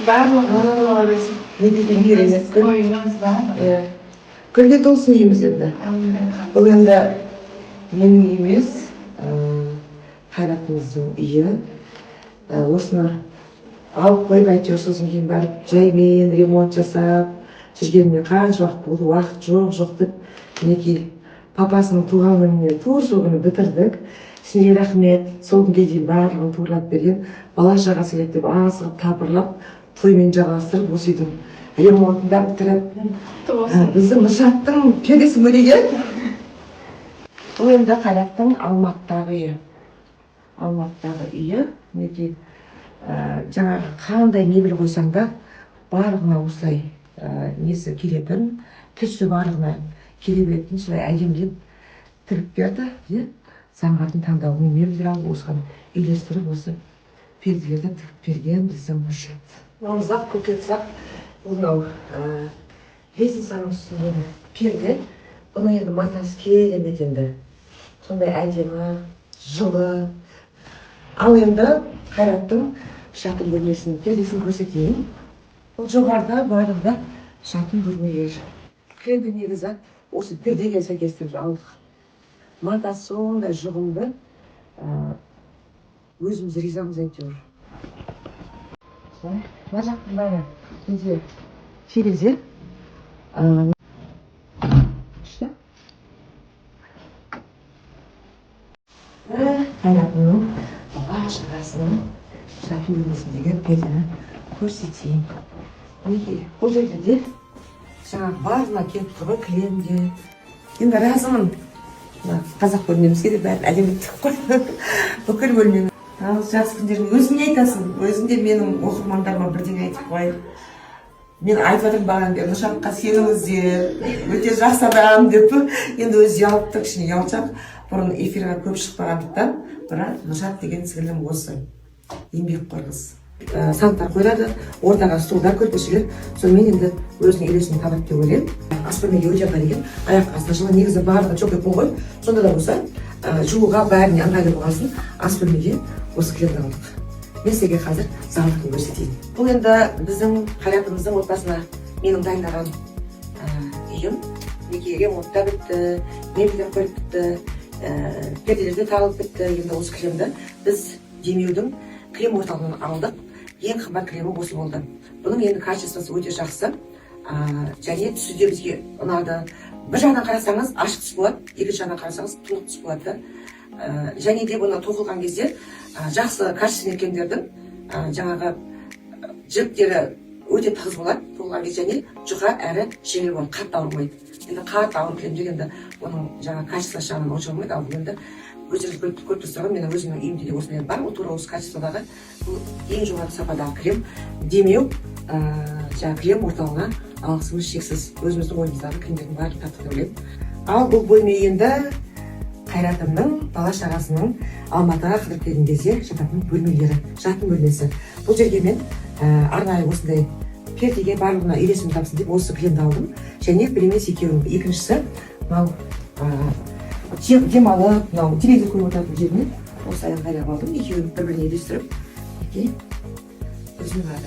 Барлығы не деген керемет күн. ойыңыз бар. Гүлге толсын үйіміз енді. Бұл енді менің үйім емес, Қайратымыздың үйі. Осыны алып қойып әйтеуір сосын кейін барып жаймен ремонт жасап жүргеніне қанша уақыт болды, уақыт жоқ деп мінекей папасының туған күніне тура сол күні бітірдік. Сізге рахмет, сол күнге дейін барлығын турлап берген, бала шағасы келеді деп асығып тапырлап тоймен жалғастырып осы үйдің ремонтын да бітіріп біздің Нұршаттың пердесін көреген. Бұл енді Қайраттың Алматыдағы үйі. Мінекей жаңағы қандай мебель қойсаң да барлығына осылай несі келетін, түсі барлығына келе беретін, солай әдемілеп тігіп берді. Заңғардың таңдауымен мебельдер алып осыған үйлестіріп осы перделерді тігіп берген біздің Нұршат. Мынау көкек зақ, мынау лестницаның үстіндегі перде. Бұның енді матасы керемет енді. Сондай әдемі, жылы. Ал енді Қайраттың жатын бөлмесінің пердесін көрсетейін. Бұл жоғарыда барлығында жатын бөлмелер. Кіреді негізі осы пердеге сәйкестіріп алдық. Матасы сондай жұғымды. Өзіміз ризамыз әйтеуір. Мына жақтың бәрі бізде терезе. Қайратының бала шағасының жатын бөлмесіндегі пердені көрсетейін. Мінекей, бұл жерде де жаңағы барлығына келіп тұрған кілемде. Енді разымын. Қазақ бөлмемізге де бәрін әлеуметтік қой. Бүкіл бөлмені. Ал жақсы күндерің өзің не айтасың? Өзің де менің оқырмандарыма бірдеңе айтып қой. Мен айтып жатырмын бағанадан бері Нұршатқа сеніңіздер, өте жақсы адам деп. Енді өзі ұялыпты, кішкене ұялшақ. Бұрын эфирға көп шықпағандықтан, бірақ Нұршат деген сіңілім осы. Еңбекқор қыз. Санттар қойылады, ортаға столдар, көрпешелер. Сонымен енді өзінің үйлесімін табады деп ойлаймын. Ас бөлмеге өте ыңғайлы екен. Аяқ астына жылы, негізі барлығы жоқ етін ғой. Сонда да болса, жууға бәріне ыңғайлы болғасын, ас бөлмеге осы кілемді алдық. Мен сізге қазір залдығын көрсетейін. Бұл енді біздің Қайратымыздың отбасына менің дайындаған үйім. Мінекей ремонт та бітті, мебельдер қойып бітті, перделерді тағылып бітті. Енді осы кілемді біз Демеудің крем орталығынан алдық. Ең қымбат кремі осы болды. Бұның енді качествосы өте жақсы. Және түсі де бізге ұнады. Bir жағынан қарасаңыз ашық түс болады, екінші жағынан қарасаңыз тұнық түс болады. Және де бұны тоқылған кезде жақсы качественный кремдердің жаңағы жіптері өте тығыз болады. Тоқылған кезде және жұқа әрі жеңіл болады, қатты ауырмайды. Енді қатты ауыр кремдер енді оның жаңағы качествосы жағынан онша болмайды. Ал енді өздеріңіз көріп тұрсыздар, менің өзімнің үйімде де осындай бар. Тура осы качестводағы бұл ең жоғары сападағы крем. Демеу жаңағы крем орталығына алғысымыз шексіз. Өзіміздің ойымыздағы кремдердің барлығын таптық деп ойлаймын. Ал бұл бөлме енді Қайратымның бала шағасының Алматыға қыдырып келген кезде жататын бөлмелері, жатын бөлмесі. Бұл жерге мен арнайы осындай пердеге барлығына үйлесім тапсын деп осы кремді алдым. Және бір емес екеуінің. Екіншісі мынау демалып, мынау телевизор көріп отыратын жеріне осы аян қайрап алдым. Екеуін бір-біріне үйлестіріп, өзім